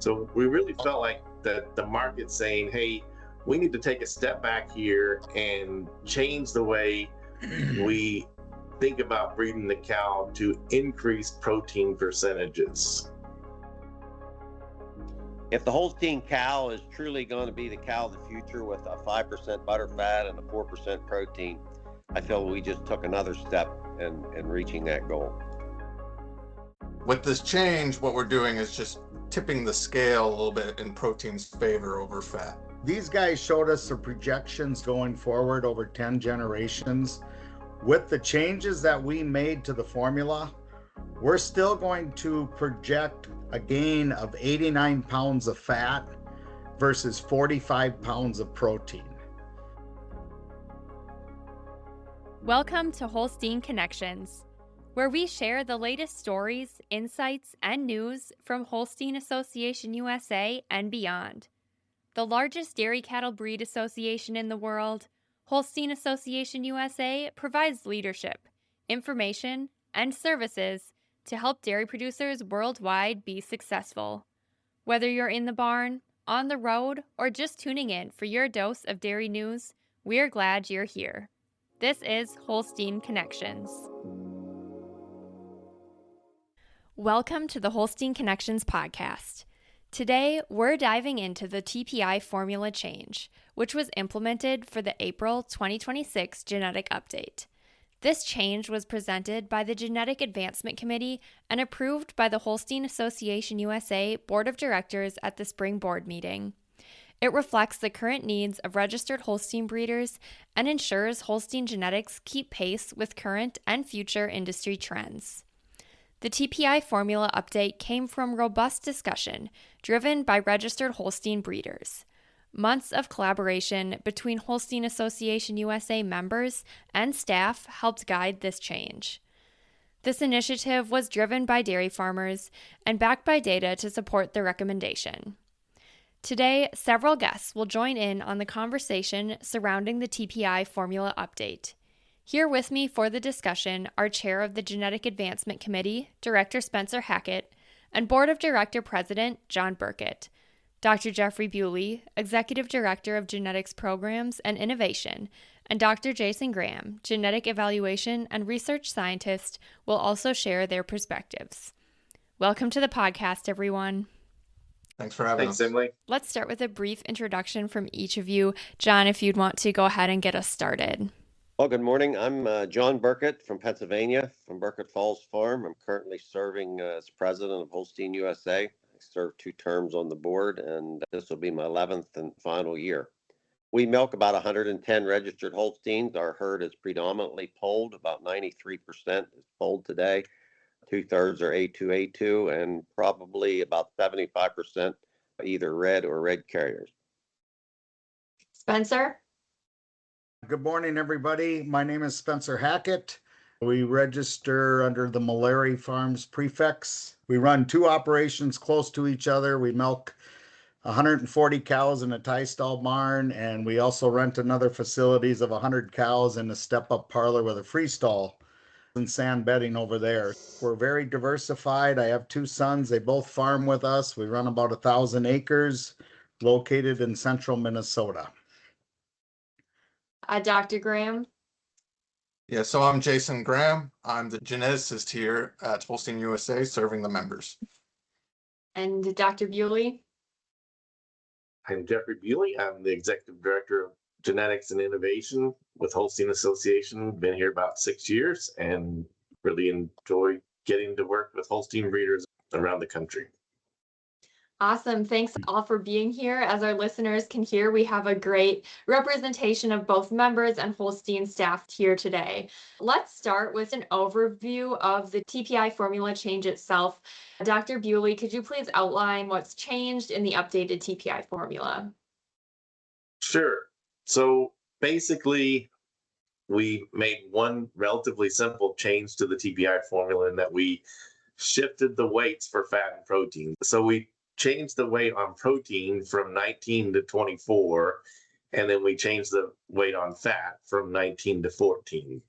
So we really felt like that the market's saying, hey, we need to take a step back here and change the way we think about breeding the cow to increase protein percentages. If the Holstein cow is truly going to be the cow of the future with a 5% butter fat and a 4% protein, I feel we just took another step in reaching that goal. With this change, what we're doing is just tipping the scale a little bit in protein's favor over fat. These guys showed us the projections going forward over 10 generations. With the changes that we made to the formula, we're still going to project a gain of 89 pounds of fat versus 45 pounds of protein. Welcome to Holstein Connections, where we share the latest stories, insights, and news from Holstein Association USA and beyond. The largest dairy cattle breed association in the world, Holstein Association USA provides leadership, information, and services to help dairy producers worldwide be successful. Whether you're in the barn, on the road, or just tuning in for your dose of dairy news, we're glad you're here. This is Holstein Connections. Welcome to the Holstein Connections podcast. Today, we're diving into the TPI formula change, which was implemented for the April 2026 genetic update. This change was presented by the Genetic Advancement Committee and approved by the Holstein Association USA Board of Directors at the spring board meeting. It reflects the current needs of registered Holstein breeders and ensures Holstein genetics keep pace with current and future industry trends. The TPI formula update came from robust discussion driven by registered Holstein breeders. Months of collaboration between Holstein Association USA members and staff helped guide this change. This initiative was driven by dairy farmers and backed by data to support the recommendation. Today, several guests will join in on the conversation surrounding the TPI formula update. Here with me for the discussion are Chair of the Genetic Advancement Committee, Director Spencer Hackett, and Board of Director President John Burkett, Dr. Jeffrey Bewley, Executive Director of Genetics Programs and Innovation, and Dr. Jason Graham, Genetic Evaluation and Research Scientist, will also share their perspectives. Welcome to the podcast, everyone. Thanks for having us. Thanks, Emily. Let's start with a brief introduction from each of you. John, if you'd want to go ahead and get us started. Well, good morning. I'm John Burkett from Pennsylvania, from Burkett Falls Farm. I'm currently serving as president of Holstein USA. I served 2 terms on the board, and this will be my 11th and final year. We milk about 110 registered Holsteins. Our herd is predominantly polled. About 93% is polled today. 2/3 are A2, and probably about 75% either red or red carriers. Spencer? Good morning, everybody. My name is Spencer Hackett. We register under the Malari Farms prefix. We run 2 operations close to each other. We milk 140 cows in a tie stall barn, and we also rent another facilities of 100 cows in a step-up parlor with a freestall and sand bedding over there. We're very diversified. I have 2 sons. They both farm with us. We run about 1,000 acres located in central Minnesota. Dr. Graham? Yeah, so I'm Jason Graham. I'm the geneticist here at Holstein USA, serving the members. And Dr. Bewley? I'm Jeffrey Bewley. I'm the Executive Director of Genetics and Innovation with Holstein Association. Been here about 6 years and really enjoy getting to work with Holstein breeders around the country. Awesome. Thanks all for being here. As our listeners can hear, we have a great representation of both members and Holstein staff here today. Let's start with an overview of the TPI formula change itself. Dr. Bewley, could you please outline what's changed in the updated TPI formula? Sure. So basically, we made one relatively simple change to the TPI formula in that we shifted the weights for fat and protein. So we changed the weight on protein from 19 to 24, and then we changed the weight on fat from 19 to 14.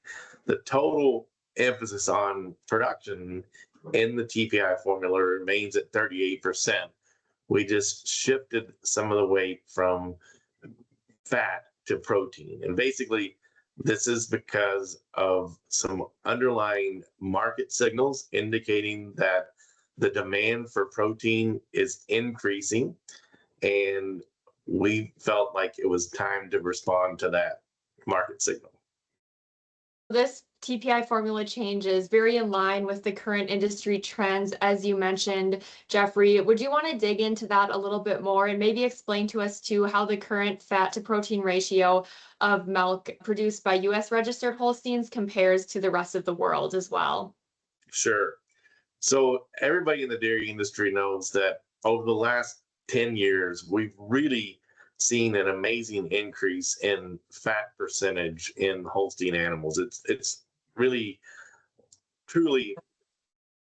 The total emphasis on production in the TPI formula remains at 38%, we just shifted some of the weight from fat to protein. And basically, this is because of some underlying market signals indicating that the demand for protein is increasing. And we felt like it was time to respond to that market signal. This TPI formula change is very in line with the current industry trends, as you mentioned, Jeffrey. Would you want to dig into that a little bit more and maybe explain to us too how the current fat to protein ratio of milk produced by US registered Holsteins compares to the rest of the world as well? Sure. So everybody in the dairy industry knows that over the last 10 years, we've really seen an amazing increase in fat percentage in Holstein animals. It's really truly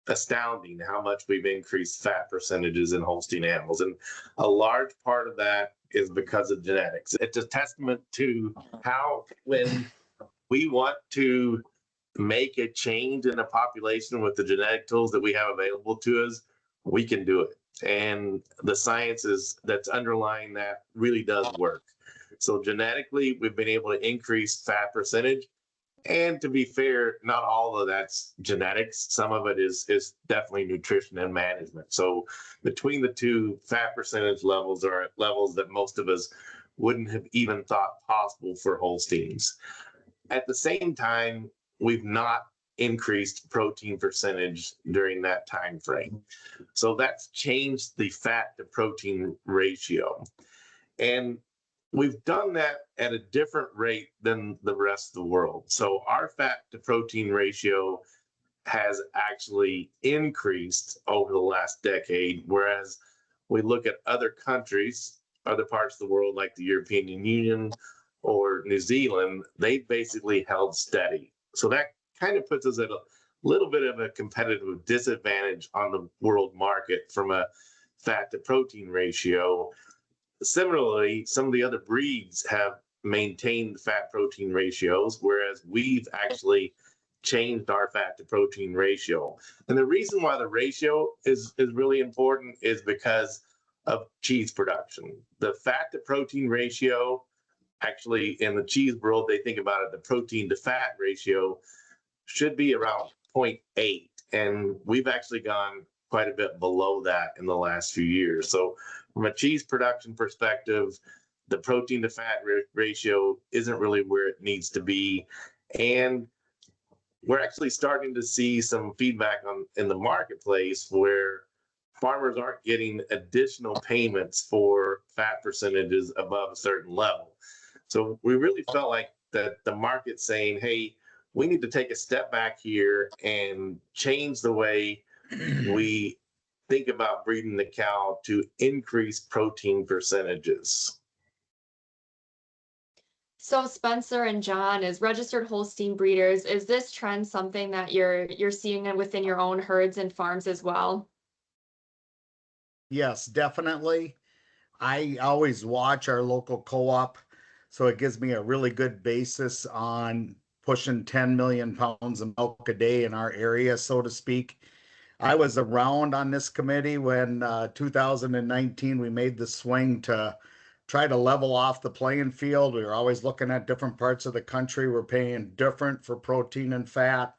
astounding how much we've increased fat percentages in Holstein animals. And a large part of that is because of genetics. It's a testament to how, when we want to make a change in a population with the genetic tools that we have available to us, we can do it. And the science that's underlying that really does work. So genetically, we've been able to increase fat percentage. And to be fair, not all of that's genetics. Some of it is definitely nutrition and management. So between the two, fat percentage levels are at levels that most of us wouldn't have even thought possible for Holsteins. At the same time, we've not increased protein percentage during that time frame. So that's changed the fat to protein ratio. And we've done that at a different rate than the rest of the world. So our fat to protein ratio has actually increased over the last decade, whereas we look at other countries, other parts of the world like the European Union or New Zealand, they basically held steady. So that kind of puts us at a little bit of a competitive disadvantage on the world market from a fat to protein ratio. Similarly, some of the other breeds have maintained fat protein ratios, whereas we've actually changed our fat to protein ratio. And the reason why the ratio is really important is because of cheese production. The fat to protein ratio, actually in the cheese world, they think about it, the protein to fat ratio should be around 0.8. And we've actually gone quite a bit below that in the last few years. So from a cheese production perspective, the protein to fat ratio isn't really where it needs to be. And we're actually starting to see some feedback in the marketplace where farmers aren't getting additional payments for fat percentages above a certain level. So we really felt like that the market's saying, hey, we need to take a step back here and change the way we think about breeding the cow to increase protein percentages. So Spencer and John, as registered Holstein breeders, is this trend something that you're seeing within your own herds and farms as well? Yes, definitely. I always watch our local co-op, so it gives me a really good basis on pushing 10 million pounds of milk a day in our area, so to speak. I was around on this committee when 2019 we made the swing to try to level off the playing field. We were always looking at different parts of the country. We're paying different for protein and fat.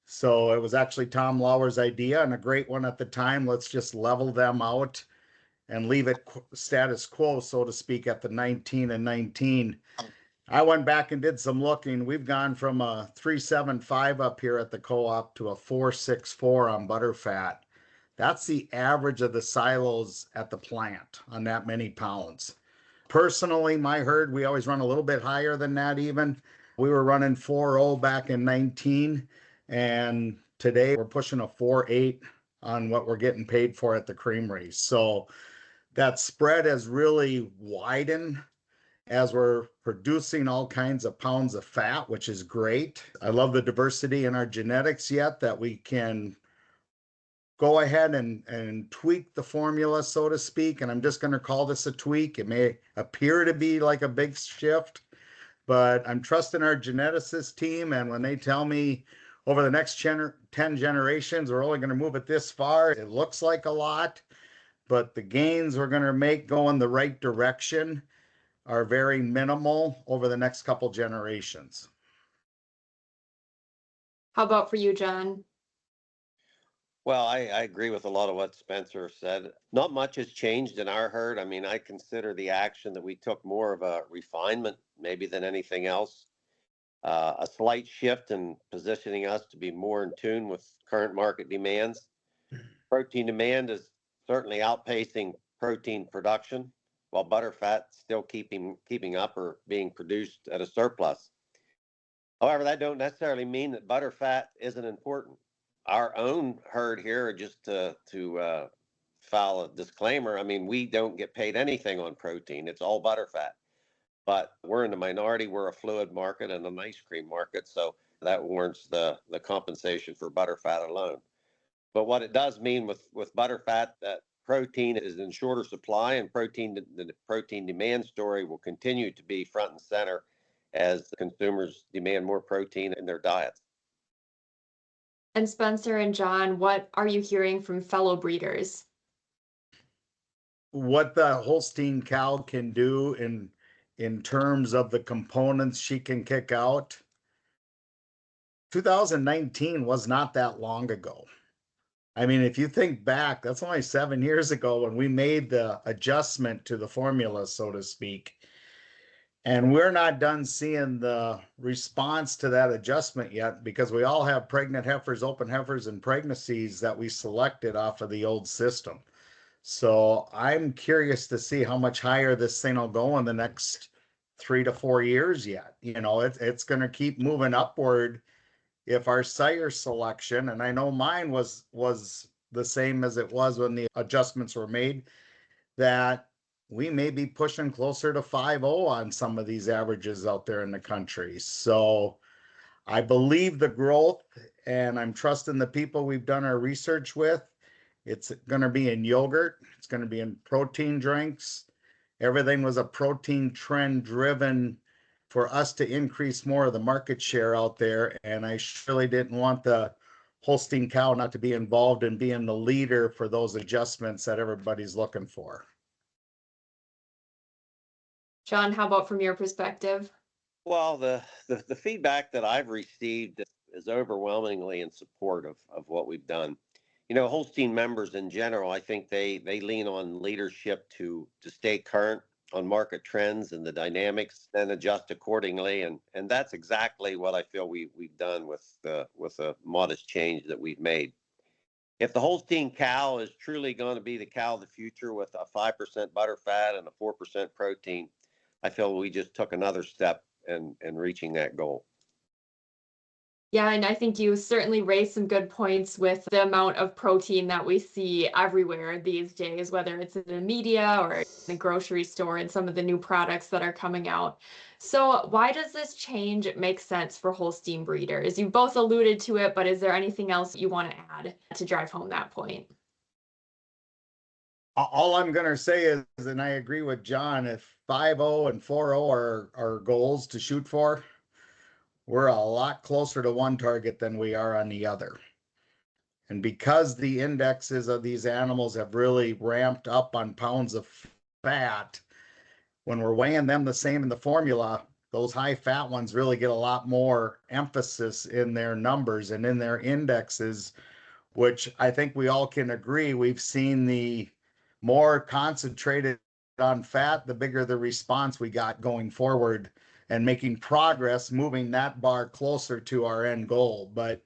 So it was actually Tom Lauer's idea and a great one at the time. Let's just level them out and leave it status quo, so to speak, at the 19 and 19. I went back and did some looking. We've gone from a 375 up here at the co-op to a 464 on butterfat. That's the average of the silos at the plant on that many pounds. Personally, my herd, we always run a little bit higher than that even. We were running 4.0 back in 19, and today we're pushing a 4.8 on what we're getting paid for at the creamery. So that spread has really widened as we're producing all kinds of pounds of fat, which is great. I love the diversity in our genetics yet that we can go ahead and tweak the formula, so to speak. And I'm just going to call this a tweak. It may appear to be like a big shift, but I'm trusting our geneticist team. And when they tell me over the next 10 generations, we're only going to move it this far, it looks like a lot. but the gains we're going to make go in the right direction are very minimal over the next couple generations. How about for you, John? Well, I agree with a lot of what Spencer said. Not much has changed in our herd. I mean, I consider the action that we took more of a refinement, maybe than anything else. A slight shift in positioning us to be more in tune with current market demands. Protein demand is certainly outpacing protein production, while butterfat still keeping up or being produced at a surplus. However, that don't necessarily mean that butterfat isn't important. Our own herd here, just to file a disclaimer, I mean, we don't get paid anything on protein. It's all butterfat. But we're in the minority. We're a fluid market and an ice cream market, so that warrants the compensation for butterfat alone. But what it does mean with butterfat, that protein is in shorter supply, and the protein demand story will continue to be front and center as consumers demand more protein in their diets. And Spencer and John, what are you hearing from fellow breeders? What the Holstein cow can do in terms of the components she can kick out. 2019 was not that long ago. I mean, if you think back, that's only 7 years ago when we made the adjustment to the formula, so to speak. And we're not done seeing the response to that adjustment yet, because we all have pregnant heifers, open heifers, and pregnancies that we selected off of the old system. So I'm curious to see how much higher this thing will go in the next 3 to 4 years yet. You know, it's going to keep moving upward if our sire selection, and I know mine was the same as it was when the adjustments were made, that we may be pushing closer to 5.0 on some of these averages out there in the country. So I believe the growth, and I'm trusting the people we've done our research with. It's going to be in yogurt. It's going to be in protein drinks. Everything was a protein trend driven for us to increase more of the market share out there. And I surely didn't want the Holstein cow not to be involved in being the leader for those adjustments that everybody's looking for. John, how about from your perspective? Well, the feedback that I've received is overwhelmingly in support of what we've done. You know, Holstein members in general, I think they lean on leadership to stay current on market trends and the dynamics and adjust accordingly. And that's exactly what I feel we've done with a modest change that we've made. If the Holstein cow is truly going to be the cow of the future with a 5% butter fat and a 4% protein, I feel we just took another step in reaching that goal. Yeah, and I think you certainly raised some good points with the amount of protein that we see everywhere these days, whether it's in the media or in the grocery store and some of the new products that are coming out. So why does this change make sense for Holstein breeders? You both alluded to it, but is there anything else you want to add to drive home that point? All I'm going to say is, and I agree with John, if 5.0 and 4.0 are goals to shoot for, we're a lot closer to one target than we are on the other. And because the indexes of these animals have really ramped up on pounds of fat, when we're weighing them the same in the formula, those high fat ones really get a lot more emphasis in their numbers and in their indexes, which I think we all can agree we've seen the more concentrated on fat, the bigger the response we got going forward and making progress, moving that bar closer to our end goal. But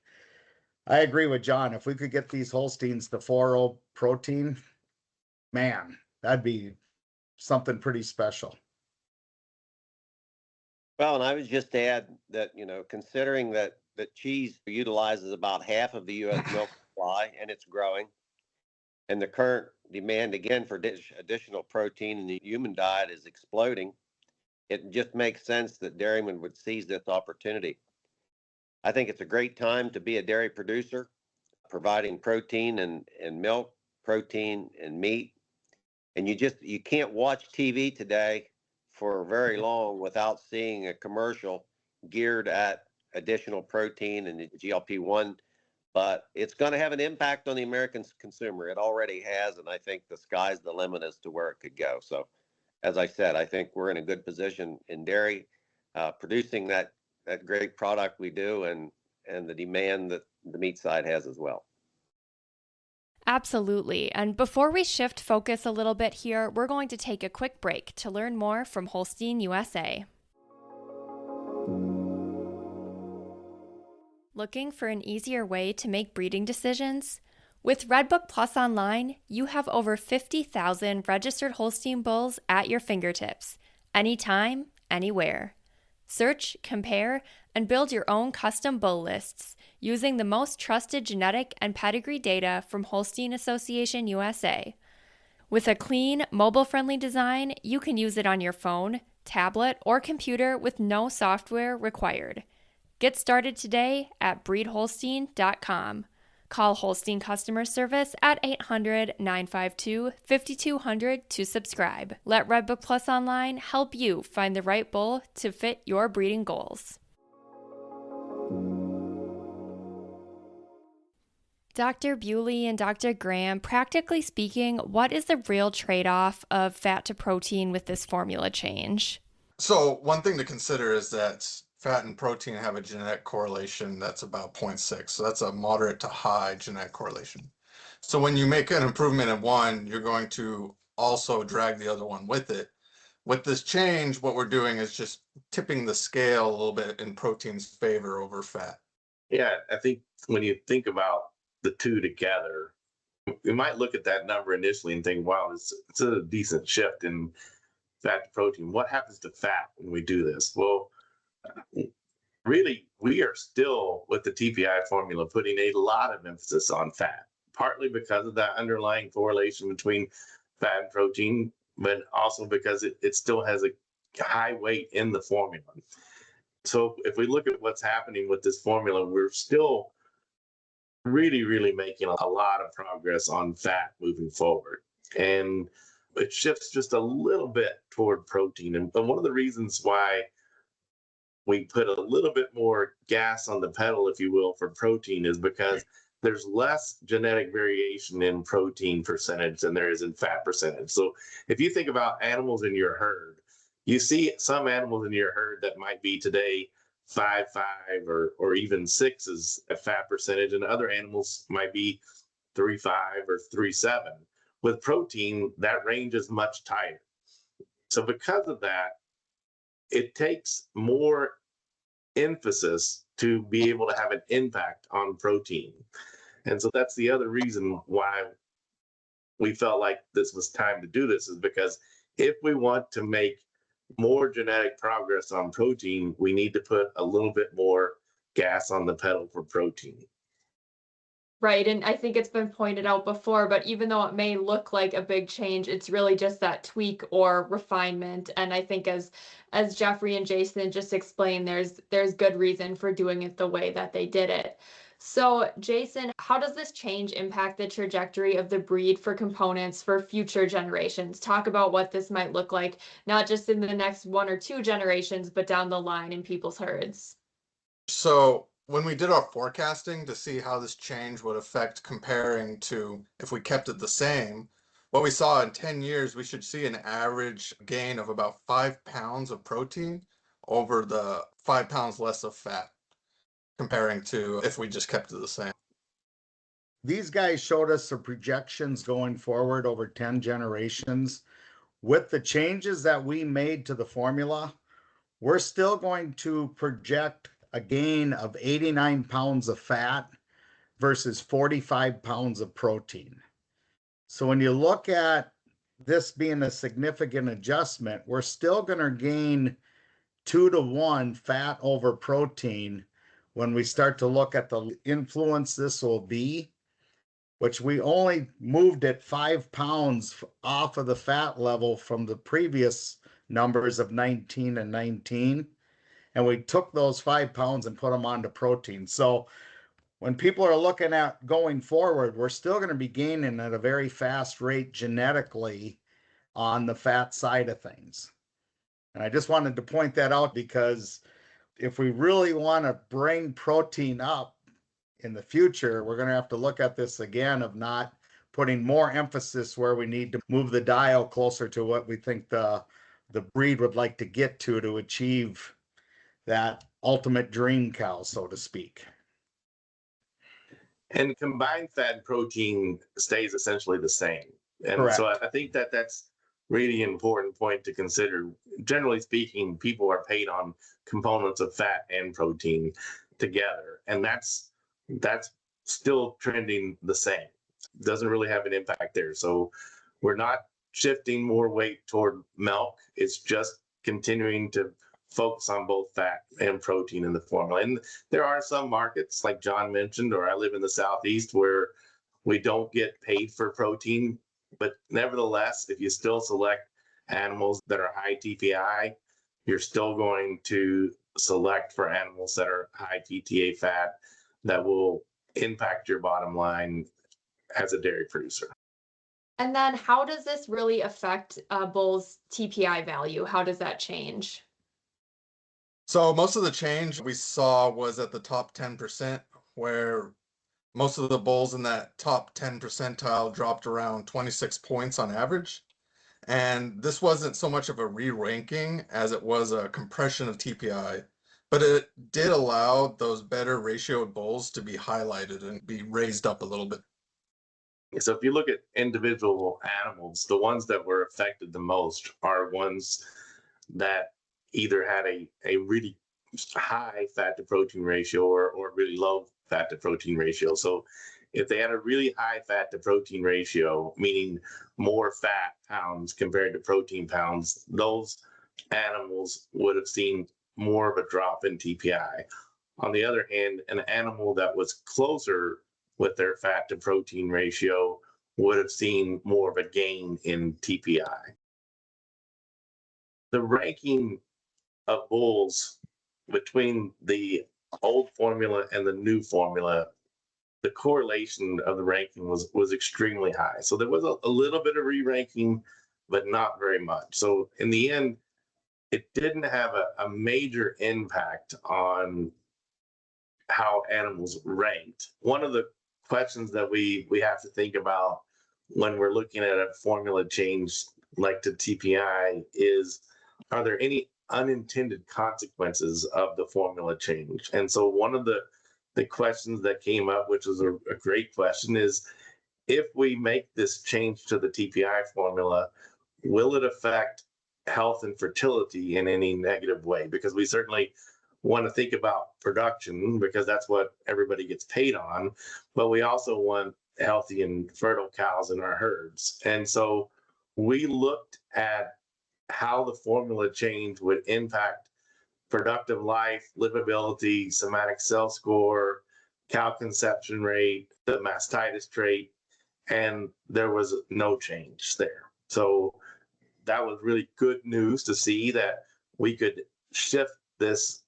I agree with John. If we could get these Holsteins to 4.0 protein, man, that'd be something pretty special. Well, and I would just add that, you know, considering that cheese utilizes about half of the U.S. milk supply and it's growing, and the current demand again for additional protein in the human diet is exploding, it just makes sense that dairymen would seize this opportunity. I think it's a great time to be a dairy producer, providing protein and milk, protein and meat. And you can't watch TV today for very long without seeing a commercial geared at additional protein and the GLP-1 but it's going to have an impact on the American consumer. It already has, and I think the sky's the limit as to where it could go. So, as I said, I think we're in a good position in dairy, producing that great product we do, and the demand that the meat side has as well. Absolutely. And before we shift focus a little bit here, we're going to take a quick break to learn more from Holstein USA. Looking for an easier way to make breeding decisions? With Redbook Plus Online, you have over 50,000 registered Holstein bulls at your fingertips, anytime, anywhere. Search, compare, and build your own custom bull lists using the most trusted genetic and pedigree data from Holstein Association USA. With a clean, mobile-friendly design, you can use it on your phone, tablet, or computer with no software required. Get started today at breedholstein.com. Call Holstein customer service at 800-952-5200 to subscribe. Let Redbook Plus Online help you find the right bull to fit your breeding goals. Dr. Bewley and Dr. Graham, practically speaking, what is the real trade-off of fat to protein with this formula change? So one thing to consider is that fat and protein have a genetic correlation that's about 0.6. So that's a moderate to high genetic correlation. So when you make an improvement in one, you're going to also drag the other one with it. With this change, what we're doing is just tipping the scale a little bit in protein's favor over fat. Yeah, I think when you think about the two together, we might look at that number initially and think, wow, it's a decent shift in fat to protein. What happens to fat when we do this? Well, really, we are still, with the TPI formula, putting a lot of emphasis on fat, partly because of that underlying correlation between fat and protein, but also because it still has a high weight in the formula. So if we look at what's happening with this formula, we're still really making a lot of progress on fat moving forward. And it shifts just a little bit toward protein. And one of the reasons why we put a little bit more gas on the pedal, if you will, for protein is because there's less genetic variation in protein percentage than there is in fat percentage. So if you think about animals in your herd, you see some animals in your herd that might be today 5.5 or even 6 is a fat percentage, and other animals might be 3.5 or 3.7. With protein, that range is much tighter. So because of that, it takes more emphasis to be able to have an impact on protein. And so that's the other reason why we felt like this was time to do this, is because if we want to make more genetic progress on protein, we need to put a little bit more gas on the pedal for protein. Right. And I think it's been pointed out before, but even though it may look like a big change, it's really just that tweak or refinement. And I think as Jeffrey and Jason just explained, there's good reason for doing it the way that they did it. So Jason, how does this change impact the trajectory of the breed for components for future generations? Talk about what this might look like, not just in the next 1 or 2 generations, but down the line in people's herds. So when we did our forecasting to see how this change would affect comparing to if we kept it the same, what we saw in 10 years, we should see an average gain of about 5 pounds of protein over the 5 pounds less of fat, comparing to if we just kept it the same. These guys showed us the projections going forward over 10 generations. With the changes that we made to the formula, we're still going to project a gain of 89 pounds of fat versus 45 pounds of protein. So when you look at this being a significant adjustment, we're still going to gain 2-to-1 fat over protein when we start to look at the influence this will be, which we only moved it 5 pounds off of the fat level from the previous numbers of 19 and 19. And we took those 5 pounds and put them onto protein. So when people are looking at going forward, we're still going to be gaining at a very fast rate genetically on the fat side of things. And I just wanted to point that out, because if we really want to bring protein up in the future, we're going to have to look at this again of not putting more emphasis where we need to move the dial closer to what we think the breed would like to get to achieve that ultimate dream cow, so to speak. And combined fat and protein stays essentially the same. And Correct. so I think that that's really an important point to consider. Generally speaking, people are paid on components of fat and protein together, and that's still trending the same. Doesn't really have an impact there. So we're not shifting more weight toward milk. It's just continuing to focus on both fat and protein in the formula. And there are some markets, like John mentioned, or I live in the Southeast, where we don't get paid for protein. But nevertheless, if you still select animals that are high TPI, you're still going to select for animals that are high TTA fat that will impact your bottom line as a dairy producer. And then how does this really affect a bull's TPI value? How does that change? So most of the change we saw was at the top 10%, where most of the bulls in that top 10 percentile dropped around 26 points on average. And this wasn't so much of a re-ranking as it was a compression of TPI, but it did allow those better ratioed bulls to be highlighted and be raised up a little bit. So if you look at individual animals, the ones that were affected the most are ones that either had a really high fat to protein ratio or really low fat to protein ratio. So if they had a really high fat to protein ratio, meaning more fat pounds compared to protein pounds, those animals would have seen more of a drop in TPI. On the other hand, an animal that was closer with their fat to protein ratio would have seen more of a gain in TPI. The ranking of bulls between the old formula and the new formula, the correlation of the ranking was extremely high. So there was a little bit of re-ranking, but not very much. So in the end, it didn't have a major impact on how animals ranked. One of the questions that we have to think about when we're looking at a formula change like to TPI is, are there any unintended consequences of the formula change? And so one of the questions that came up, which was a great question, is if we make this change to the TPI formula, will it affect health and fertility in any negative way? Because we certainly want to think about production because that's what everybody gets paid on, but we also want healthy and fertile cows in our herds. And so we looked at how the formula change would impact productive life, livability, somatic cell score, cow conception rate, the mastitis trait, and there was no change there. So that was really good news to see that we could shift this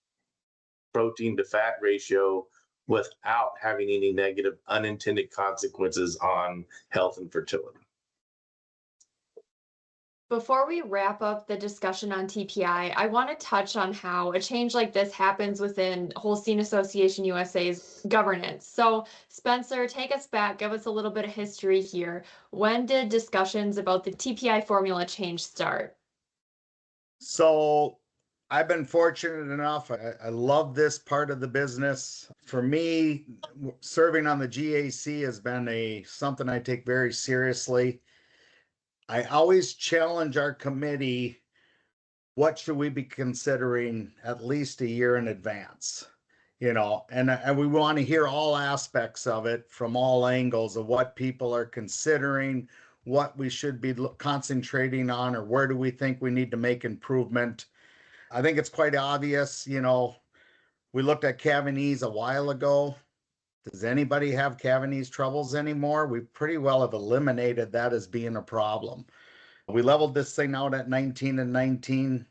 protein to fat ratio without having any negative unintended consequences on health and fertility. Before we wrap up the discussion on TPI, I want to touch on how a change like this happens within Holstein Association USA's governance. So Spencer, take us back, give us a little bit of history here. When did discussions about the TPI formula change start? So I've been fortunate enough. I love this part of the business. For me, serving on the GAC has been something I take very seriously. I always challenge our committee, what should we be considering at least a year in advance? And we want to hear all aspects of it from all angles of what people are considering, what we should be concentrating on, or where do we think we need to make improvement. I think it's quite obvious, we looked at Cavanese a while ago. Does anybody have Cavanese troubles anymore? We pretty well have eliminated that as being a problem. We leveled this thing out at 19 and 19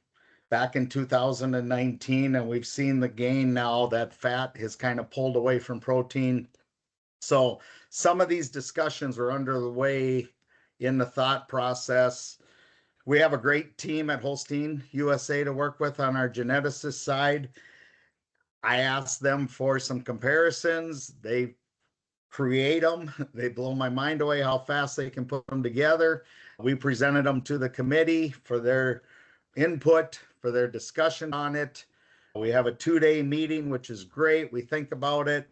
back in 2019, and we've seen the gain now that fat has kind of pulled away from protein. So some of these discussions were underway in the thought process. We have a great team at Holstein USA to work with on our geneticist side. I asked them for some comparisons. They create them. They blow my mind away how fast they can put them together. We presented them to the committee for their input, for their discussion on it. We have a 2-day meeting, which is great. We think about it.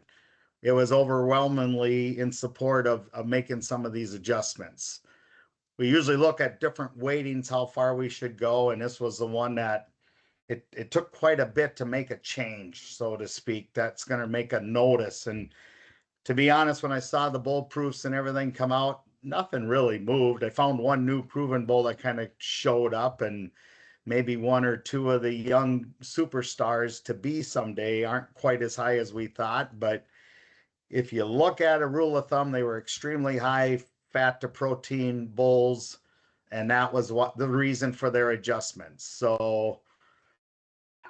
It was overwhelmingly in support of making some of these adjustments. We usually look at different weightings, how far we should go, and this was the one that it took quite a bit to make a change, so to speak. That's going to make a notice. And to be honest, when I saw the bull proofs and everything come out, nothing really moved. I found one new proven bull that kind of showed up, and maybe one or two of the young superstars to be someday aren't quite as high as we thought. But if you look at a rule of thumb, they were extremely high fat to protein bulls, and that was what the reason for their adjustments. So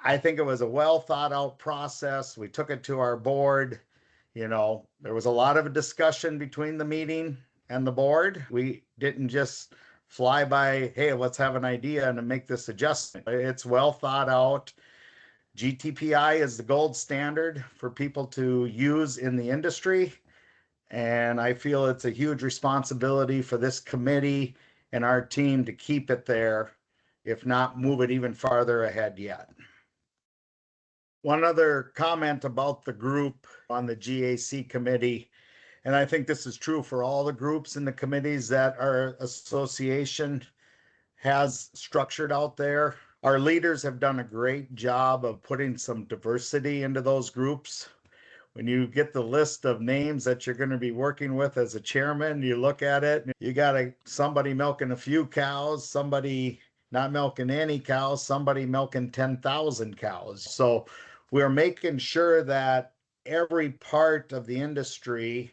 I think it was a well thought out process. We took it to our board. There was a lot of discussion between the meeting and the board. We didn't just fly by, hey, let's have an idea and make this adjustment. It's well thought out. GTPI is the gold standard for people to use in the industry. And I feel it's a huge responsibility for this committee and our team to keep it there, if not move it even farther ahead yet. One other comment about the group on the GAC committee, and I think this is true for all the groups and the committees that our association has structured out there. Our leaders have done a great job of putting some diversity into those groups. When you get the list of names that you're going to be working with as a chairman, you look at it, you got somebody milking a few cows, somebody not milking any cows, somebody milking 10,000 cows. So we're making sure that every part of the industry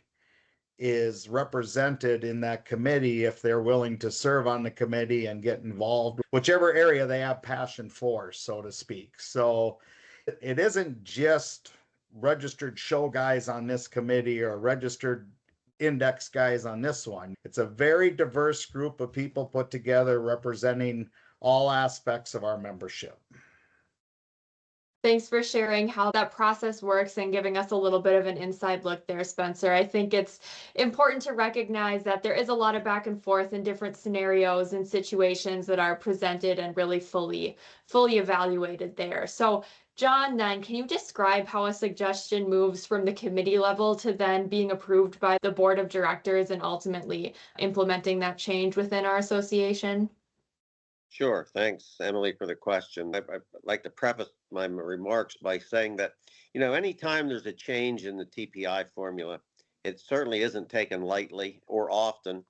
is represented in that committee if they're willing to serve on the committee and get involved, whichever area they have passion for, so to speak. So it isn't just registered show guys on this committee or registered index guys on this one. It's a very diverse group of people put together representing all aspects of our membership. Thanks for sharing how that process works and giving us a little bit of an inside look there, Spencer. I think it's important to recognize that there is a lot of back and forth in different scenarios and situations that are presented and really fully evaluated there. So John, then, can you describe how a suggestion moves from the committee level to then being approved by the board of directors and ultimately implementing that change within our association? Sure. Thanks, Emily, for the question. I'd like to preface my remarks by saying that, anytime there's a change in the TPI formula, it certainly isn't taken lightly or often,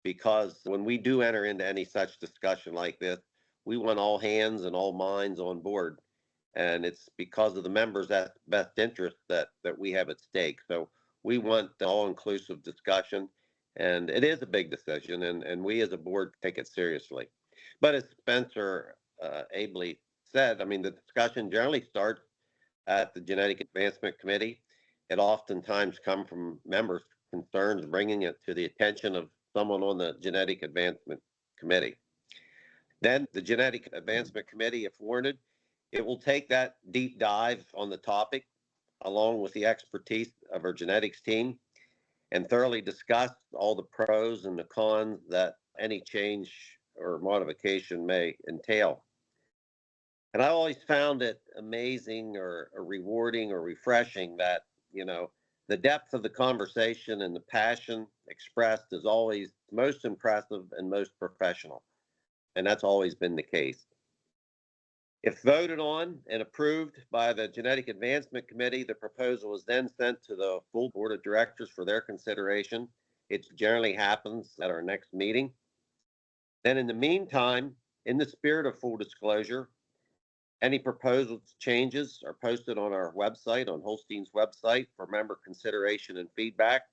because when we do enter into any such discussion like this, we want all hands and all minds on board. And it's because of the members' best interest that we have at stake. So we want all-inclusive discussion, and it is a big decision, and we as a board take it seriously. But as Spencer ably said, the discussion generally starts at the Genetic Advancement Committee. It oftentimes comes from members' concerns, bringing it to the attention of someone on the Genetic Advancement Committee. Then the Genetic Advancement Committee, if warranted, it will take that deep dive on the topic, along with the expertise of our genetics team, and thoroughly discuss all the pros and the cons that any change or modification may entail. And I always found it amazing or rewarding or refreshing that, the depth of the conversation and the passion expressed is always most impressive and most professional. And that's always been the case. If voted on and approved by the Genetic Advancement Committee, the proposal is then sent to the full board of directors for their consideration. It generally happens at our next meeting. Then in the meantime, in the spirit of full disclosure, any proposed changes are posted on our website, on Holstein's website, for member consideration and feedback.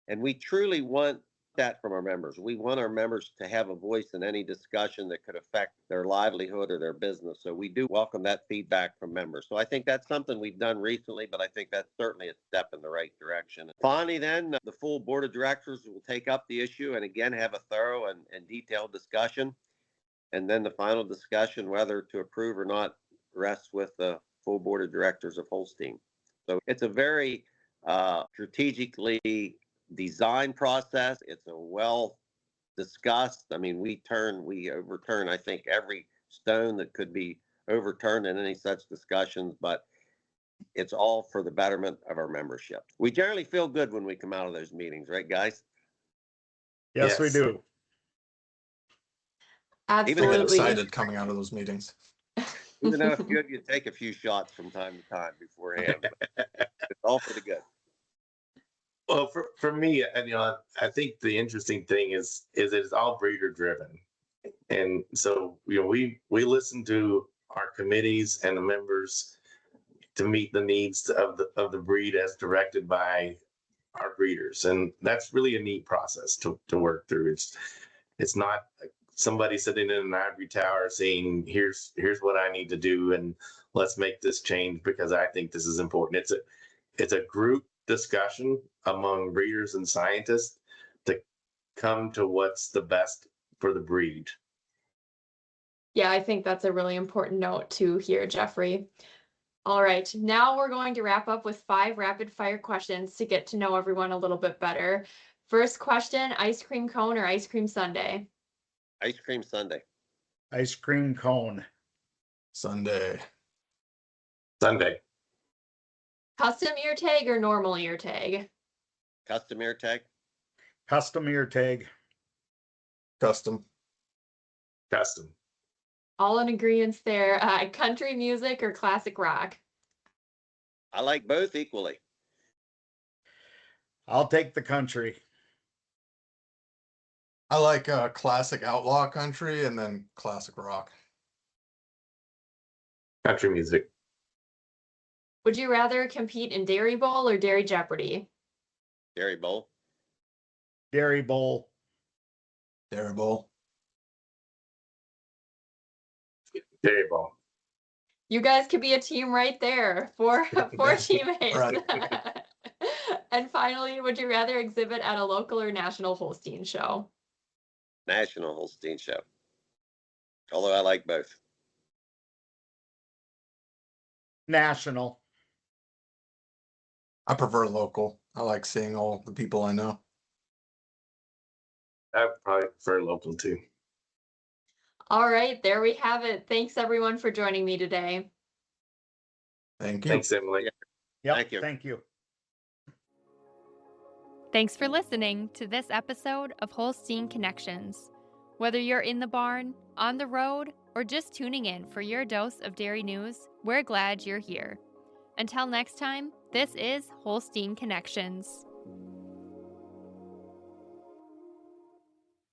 And we truly want that from our members. We want our members to have a voice in any discussion that could affect their livelihood or their business. So we do welcome that feedback from members. So I think that's something we've done recently, but I think that's certainly a step in the right direction. Finally, then, the full board of directors will take up the issue and again have a thorough and detailed discussion. And then the final discussion, whether to approve or not, rests with the full board of directors of Holstein. So it's a very strategically designed process. It's a well discussed. I mean, we overturn, I think, every stone that could be overturned in any such discussions, but it's all for the betterment of our membership. We generally feel good when we come out of those meetings, right, guys? Yes, we Yes. do. I get Absolutely. excited coming out of those meetings. Even though it's good, you take a few shots from time to time beforehand. But it's all for the good. Well, for me, and I think the interesting thing is it's all breeder driven, and so we listen to our committees and the members to meet the needs of the breed as directed by our breeders, and that's really a neat process to work through. It's not somebody sitting in an ivory tower saying, here's what I need to do, and let's make this change because I think this is important. It's a group discussion among breeders and scientists to come to what's the best for the breed. Yeah, I think that's a really important note to hear, Jeffrey. All right, now we're going to wrap up with 5 rapid fire questions to get to know everyone a little bit better. First question, ice cream cone or ice cream sundae? Ice cream sundae. Ice cream cone. Sunday. Sunday. Custom ear tag or normal ear tag? Custom ear tag. Custom ear tag. Custom. Custom. All in agreement there. Country music or classic rock? I like both equally. I'll take the country. I like classic outlaw country and then classic rock. Country music. Would you rather compete in Dairy Bowl or Dairy Jeopardy? Dairy bowl. Dairy bowl. Dairy Bowl. Dairy Bowl. You guys could be a team right there. Four teammates. Right. And finally, would you rather exhibit at a local or national Holstein show? National Holstein show. Although I like both. National. I prefer local. I like seeing all the people I know. I probably prefer local too. All right, there we have it. Thanks everyone for joining me today. Thank you. Thanks, Emily. Yep, Thank you. Thank you. Thanks for listening to this episode of Holstein Connections. Whether you're in the barn, on the road, or just tuning in for your dose of dairy news, we're glad you're here. Until next time, this is Holstein Connections.